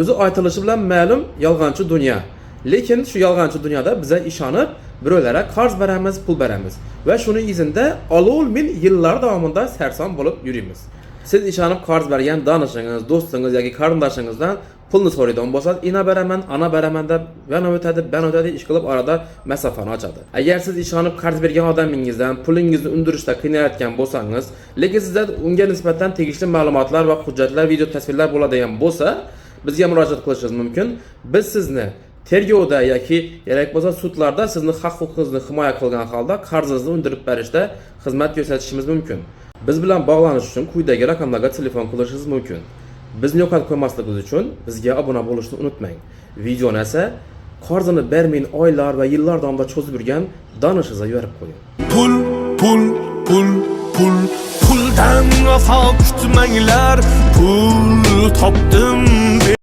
o'zi aytilishi bilan ma'lum yolg'onchi dunyo. Lekin shu yolg'onchi dunyoda biza ishonib, birovlarga qarz beramiz, pul beramiz va shuni izinda olov ming yillar davomida sarson bo'lib yurimiz. Siz ishonib qarz bergan donishingiz, do'stingiz yoki qarindoshingizdan pulni so'raydigan bo'lsangiz, ina beraman, ana beraman deb, ben o'tadi ish qilib orada masofani ochadi. Agar siz ishonib qarz bergan odamingizdan pulingizni undirishda qiynayotgan bo'lsangiz, lekin sizda unga nisbatan tegishli ma'lumotlar va hujjatlar, video tasvirlar bo'ladigan bo'lsa, bizga murojaat qilishingiz mumkin. Biz sizni tergovda yoki kerak bo'lsa sudlarda sizni haq-huquqingizni himoya qilgan holda qarzingizni undirib berishda xizmat ko'rsatishimiz mumkin. Biz bilan bog'lanish uchun quyidagi raqamlarga telefon qilishingiz mumkin. Bizni yo'qotib qo'ymasligingiz uchun bizga obuna bo'lishni unutmang. Videoni esa qarzini bermayin oylar va yillar davomida cho'zib yurgan donishingizga yuborib qo'ying. Puldan vafo kutmanglar, pul topdim